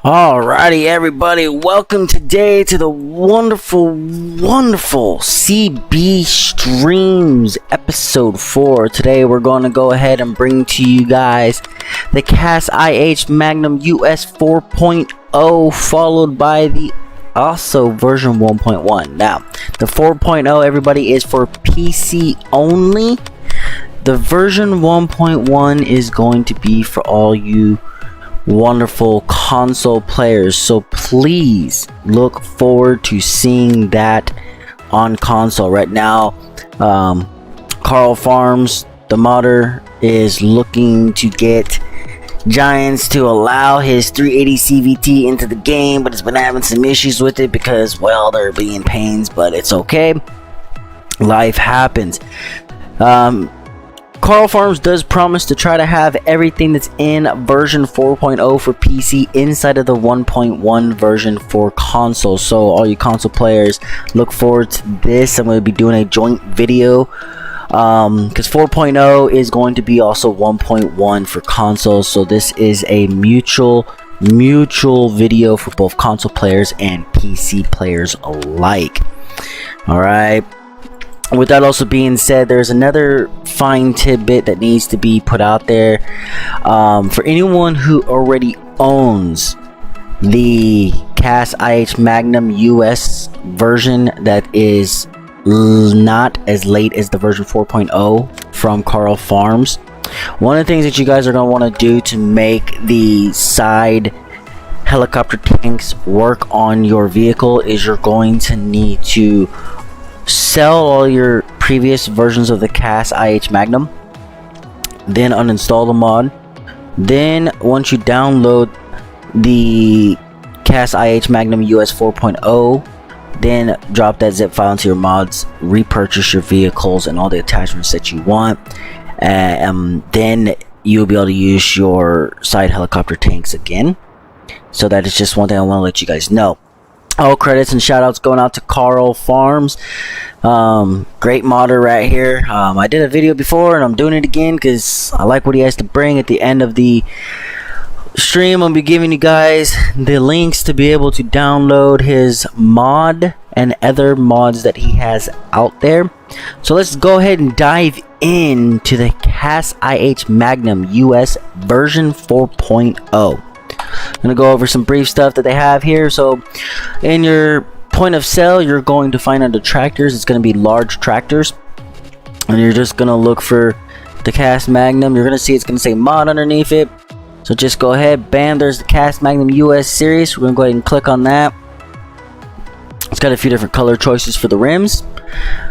Alrighty, everybody, welcome today to the wonderful CB Streams episode 4. Today we're going to go ahead and bring to you guys the CAS IH Magnum US 4.0, followed by the also version 1.1. Now, the 4.0, everybody, is for PC only. The version 1.1 is going to be for all you wonderful console players, so please look forward to seeing that on console. Right now, Carl Farms, the modder, is looking to get Giants to allow his 380 CVT into the game, but it's been having some issues with it because, well, they're being pains, but it's okay. Life happens. Carl Farms does promise to try to have everything that's in version 4.0 for PC inside of the 1.1 version for console. So all you console players, look forward to this. I'm going to be doing a joint video because 4.0 is going to be also 1.1 for consoles. So this is a mutual video for both console players and PC players alike. All right. With that also being said, there's another fine tidbit that needs to be put out there. For anyone who already owns the CAS IH Magnum US version that is not as late as the version 4.0 from Carl Farms, one of the things that you guys are going to want to do to make the side helicopter tanks work on your vehicle is you're going to need to sell all your previous versions of the CAS IH Magnum, then uninstall the mod. Then once you download the CAS IH Magnum US 4.0, then drop that zip file into your mods, repurchase your vehicles and all the attachments that you want, then you'll be able to use your side helicopter tanks again. So that is just one thing I want to let you guys know. All credits and shout outs going out to Carl Farms. Great modder right here. I did a video before and I'm doing it again because I like what he has to bring. At the end of the stream, I'll be giving you guys the links to be able to download his mod and other mods that he has out there. So let's go ahead and dive into the CAS IH Magnum US version 4.0. I'm going to go over some brief stuff that they have here. So in your point of sale, you're going to find under tractors, it's going to be large tractors, and you're just going to look for the CAS Magnum. You're going to see it's going to say mod underneath it, so just go ahead, bam, there's the CAS Magnum US series. We're going to go ahead and click on that. It's got a few different color choices for the rims,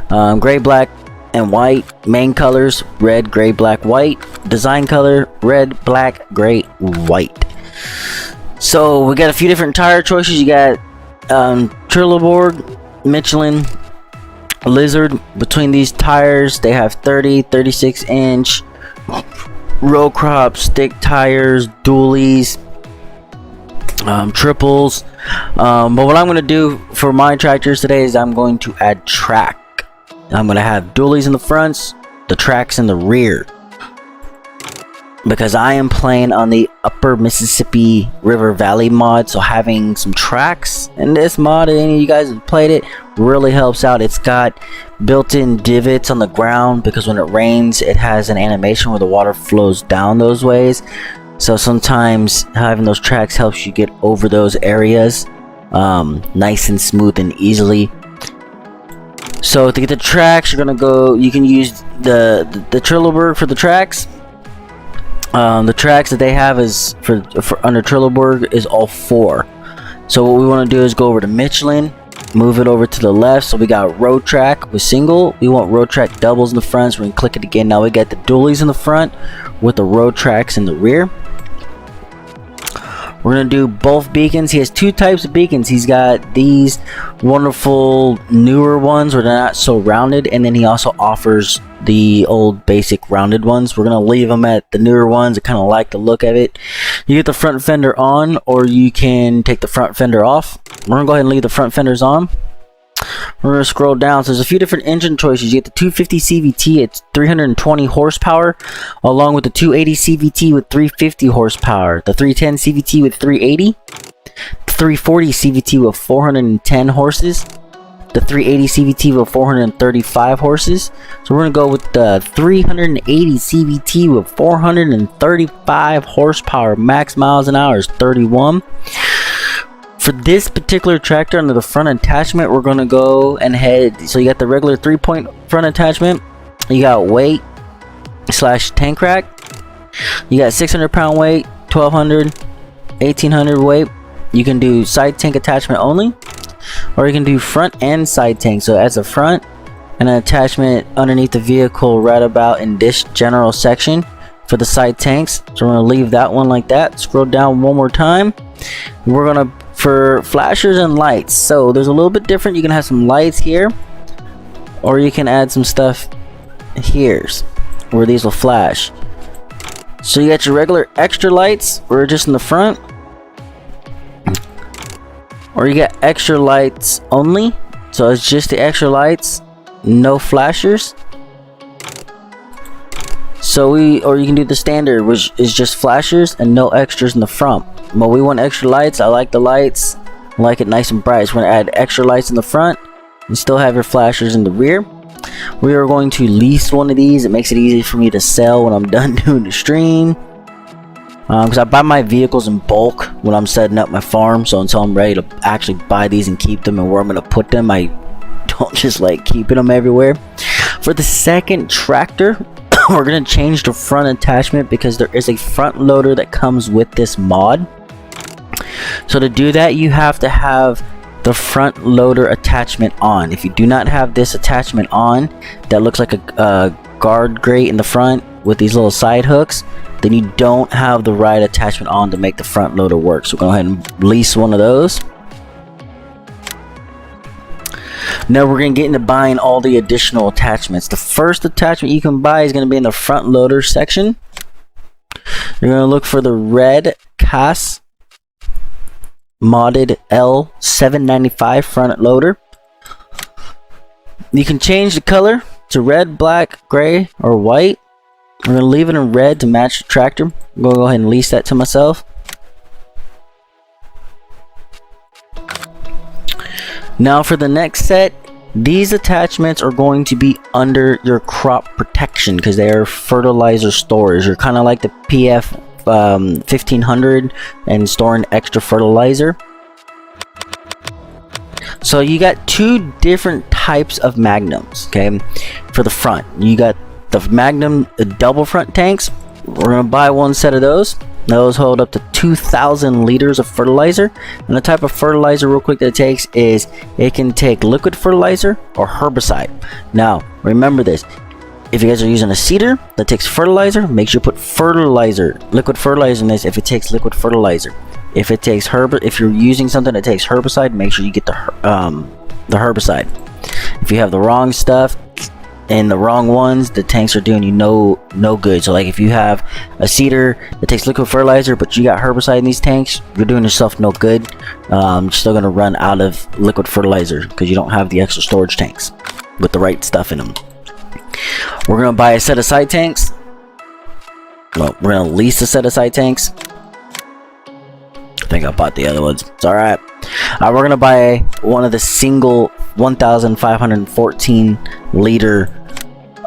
gray, black and white. Main colors: red, gray, black, white. Design color: red, black, gray, white. So we got a few different tire choices. You got Trelleborg, Michelin, Lizard. Between these tires, they have 30, 36 inch row crop stick tires, dualies, triples. But what I'm going to do for my tractors today is I'm going to add track. I'm going to have dualies in the fronts, the tracks in the rear, because I am playing on the upper Mississippi River Valley mod. So having some tracks in this mod, and any of you guys have played it, really helps out. It's got built-in divots on the ground because when it rains, it has an animation where the water flows down those ways. So sometimes having those tracks helps you get over those areas nice and smooth and easily. So to get the tracks, you're gonna go, you can use the Trelleborg for the tracks. The tracks that they have is for under Trelleborg is all 4. So what we want to do is go over to Michelin, move it over to the left. So we got road track with single. We want road track doubles in the front, so we can click it again. Now we got the dualies in the front with the road tracks in the rear. We're going to do both beacons. He has 2 types of beacons. He's got these wonderful newer ones where they're not so rounded, and then he also offers the old basic rounded ones. We're going to leave them at the newer ones. I kind of like the look of it. You get the front fender on, or you can take the front fender off. We're going to go ahead and leave the front fenders on. We're going to scroll down. So there's a few different engine choices. You get the 250 CVT, it's 320 horsepower, along with the 280 CVT with 350 horsepower, the 310 CVT with 380, 340 CVT with 410 horses, the 380 CVT with 435 horses. So we're gonna go with the 380 CVT with 435 horsepower. Max miles an hour is 31. For this particular tractor, under the front attachment, we're gonna go and head. So you got the regular 3-point front attachment. You got weight slash tank rack. You got 600 pound weight, 1200, 1800 weight. You can do side tank attachment only, or you can do front and side tank. So as a front and an attachment underneath the vehicle right about in this general section for the side tanks. So we're gonna leave that one like that. Scroll down one more time. We're gonna, for flashers and lights, so there's a little bit different. You can have some lights here, or you can add some stuff here where these will flash. So you got your regular extra lights, or just in the front, or you got extra lights only, so it's just the extra lights, no flashers. So or you can do the standard, which is just flashers and no extras in the front. But we want extra lights. I like the lights, I like it nice and bright. So we're gonna add extra lights in the front and still have your flashers in the rear. We are going to lease one of these. It makes it easy for me to sell when I'm done doing the stream, because I buy my vehicles in bulk when I'm setting up my farm. So until I'm ready to actually buy these and keep them and where I'm going to put them, I don't just like keeping them everywhere. For the second tractor, we're going to change the front attachment because there is a front loader that comes with this mod. So to do that, you have to have the front loader attachment on. If you do not have this attachment on, that looks like a guard grate in the front with these little side hooks, then you don't have the right attachment on to make the front loader work. So go ahead and lease one of those. Now we're going to get into buying all the additional attachments. The first attachment you can buy is going to be in the front loader section. You're going to look for the red CAS modded L795 front loader. You can change the color to red, black, gray, or white. We're going to leave it in red to match the tractor. I'm going to go ahead and lease that to myself. Now for the next set, these attachments are going to be under your crop protection because they are fertilizer storage. You're kind of like the PF 1500 and storing extra fertilizer. So you got two different types of Magnums. Okay, for the front, you got the Magnum double front tanks. We're gonna buy one set of those. Those hold up to 2,000 liters of fertilizer. And the type of fertilizer, real quick, that it takes is it can take liquid fertilizer or herbicide. Now remember this: if you guys are using a seeder that takes fertilizer, make sure you put fertilizer, liquid fertilizer in this. If it takes liquid fertilizer, if it takes if you're using something that takes herbicide, make sure you get the herbicide. If you have the wrong stuff and the wrong ones, the tanks are doing you no good. So like if you have a seeder that takes liquid fertilizer but you got herbicide in these tanks, you're doing yourself no good. You're still gonna run out of liquid fertilizer because you don't have the extra storage tanks with the right stuff in them. We're gonna buy a set of side tanks. Well, we're gonna lease a set of side tanks. I think I bought the other ones. It's alright. We're gonna buy one of the single 1,514 liter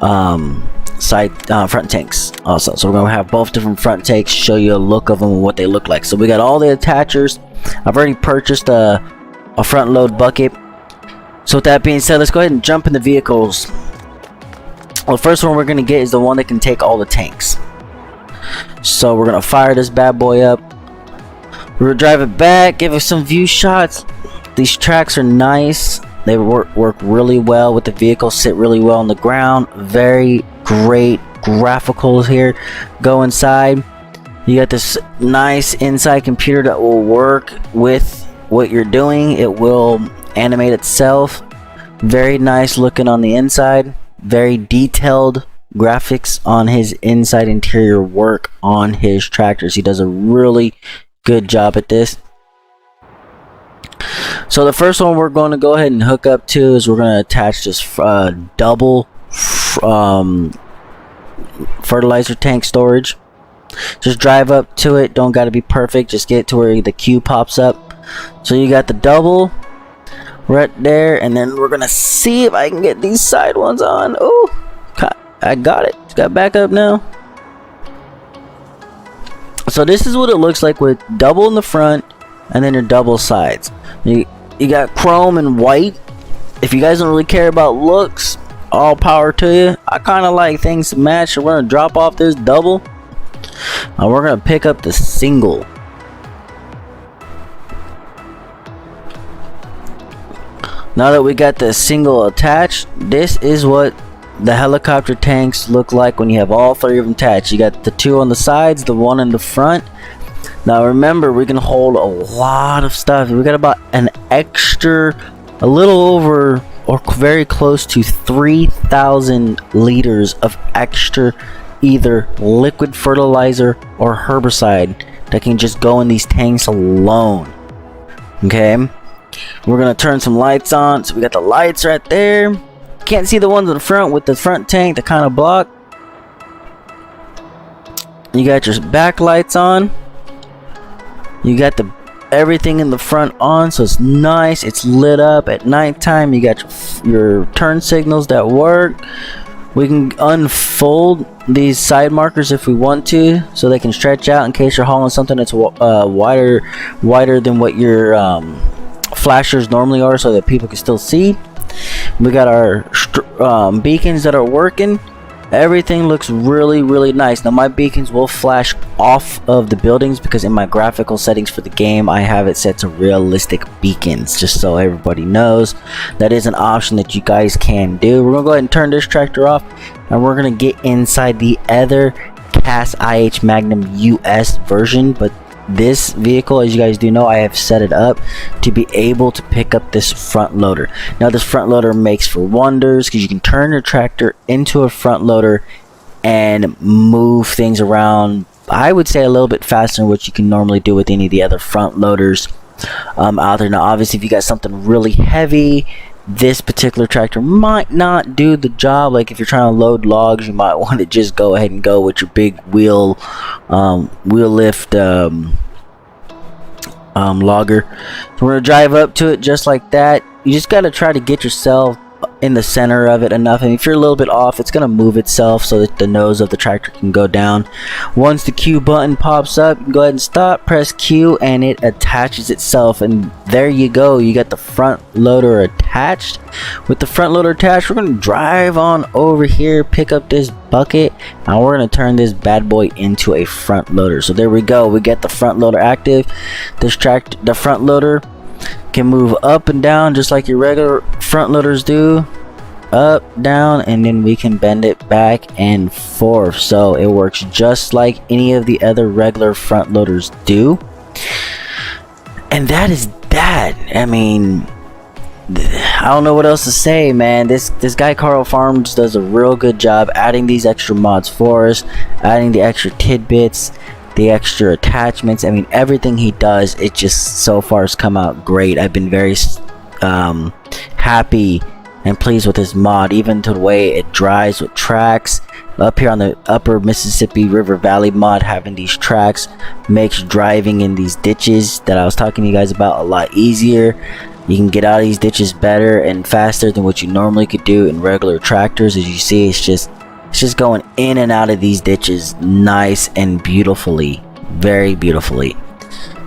front tanks also. So we're gonna have both different front tanks, show you a look of them and what they look like. So we got all the attachers. I've already purchased a front load bucket. So with that being said, let's go ahead and jump in the vehicles. Well, the first one we're gonna get is the one that can take all the tanks. So we're gonna fire this bad boy up. We're gonna drive it back, give it some view shots. These tracks are nice. They work really well with the vehicle, sit really well on the ground. Very great graphicals here. Go inside. You got this nice inside computer that will work with what you're doing. It will animate itself. Very nice looking on the inside. Very detailed graphics on his inside interior work on his tractors. He does a really good job at this. So the first one we're going to go ahead and hook up to is we're going to attach this double fertilizer tank storage. Just drive up to it. Don't got to be perfect. Just get to where the queue pops up. So you got the double right there, and then we're gonna see if I can get these side ones on. Oh, I got it. It's got back up now. So this is what it looks like with double in the front and then your double sides. You got chrome and white. If you guys don't really care about looks, all power to you. I kind of like things to match, so we're gonna drop off this double and we're gonna pick up the single. Now that we got the single attached, this is what the helicopter tanks look like when you have all three of them attached. You got the two on the sides, the one in the front. Now remember, we can hold a lot of stuff. We got about an extra, a little over or very close to 3,000 liters of extra either liquid fertilizer or herbicide that can just go in these tanks alone. Okay, we're gonna turn some lights on. So we got the lights right there. Can't see the ones in the front with the front tank that kind of block. You got your back lights on. You got everything in the front on, so it's nice. It's lit up at nighttime. You got your turn signals that work. We can unfold these side markers if we want to, so they can stretch out in case you're hauling something that's wider than what your flashers normally are, so that people can still see. We got our beacons that are working. Everything looks really, really nice. Now my beacons will flash off of the buildings because in my graphical settings for the game I have it set to realistic beacons, just so everybody knows. That is an option that you guys can do. We're gonna go ahead and turn this tractor off, and we're gonna get inside the other CAS IH Magnum US version. But this vehicle, as you guys do know, I have set it up to be able to pick up this front loader. Now this front loader makes for wonders because you can turn your tractor into a front loader and move things around, I would say, a little bit faster than what you can normally do with any of the other front loaders out there. Now obviously if you got something really heavy, this particular tractor might not do the job. Like if you're trying to load logs, you might want to just go ahead and go with your big wheel lift logger. So we're gonna drive up to it just like that. You just got to try to get yourself in the center of it enough, and if you're a little bit off, it's gonna move itself so that the nose of the tractor can go down. Once the Q button pops up, you can go ahead and stop, press Q, and it attaches itself, and there you go. You got the front loader attached. With the front loader attached, we're gonna drive on over here, pick up this bucket, and we're gonna turn this bad boy into a front loader. So there we go. We get the front loader active. The front loader can move up and down just like your regular front loaders do, up, down, and then we can bend it back and forth, so it works just like any of the other regular front loaders do. And that is that. I mean, I don't know what else to say, man. This guy Carl Farms does a real good job adding these extra mods for us, adding the extra tidbits, the extra attachments. I mean, everything he does, it just so far has come out great. I've been very happy and pleased with this mod, even to the way it drives with tracks. Up here on the upper Mississippi River Valley mod, having these tracks makes driving in these ditches that I was talking to you guys about a lot easier. You can get out of these ditches better and faster than what you normally could do in regular tractors. As you see, it's just going in and out of these ditches nice and beautifully, very beautifully.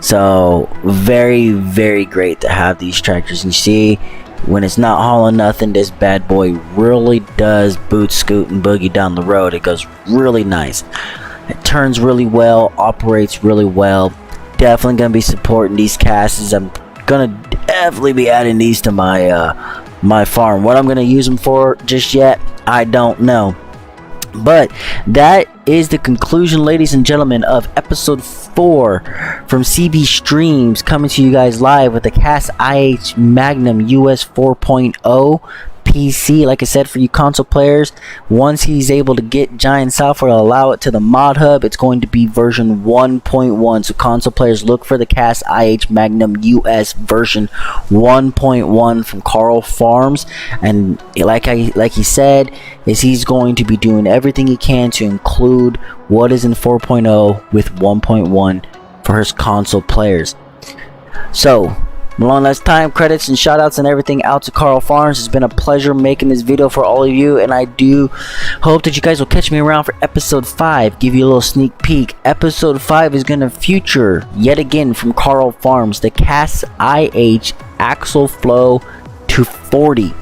So very, very great to have these tractors. You see, when it's not hauling nothing, this bad boy really does boot, scoot, and boogie down the road. It goes really nice. It turns really well, operates really well. Definitely gonna be supporting these casts. I'm gonna definitely be adding these to my my farm. What I'm gonna use them for just yet, I don't know. But that is the conclusion, ladies and gentlemen, of episode 4 from CB Streams, coming to you guys live with the CAS IH Magnum US 4.0 PC. Like I said, for you console players, once he's able to get Giant Software to allow it to the mod hub, it's going to be version 1.1. So console players, look for the CAS IH Magnum US version 1.1 from Carl Farms. And like he said, is he's going to be doing everything he can to include what is in 4.0 with 1.1 for his console players. So long last time, credits and shoutouts and everything out to Carl Farms. It's been a pleasure making this video for all of you, and I do hope that you guys will catch me around for episode 5. Give you a little sneak peek. Episode 5 is gonna feature yet again from Carl Farms the Cast IH Axle Flow 240.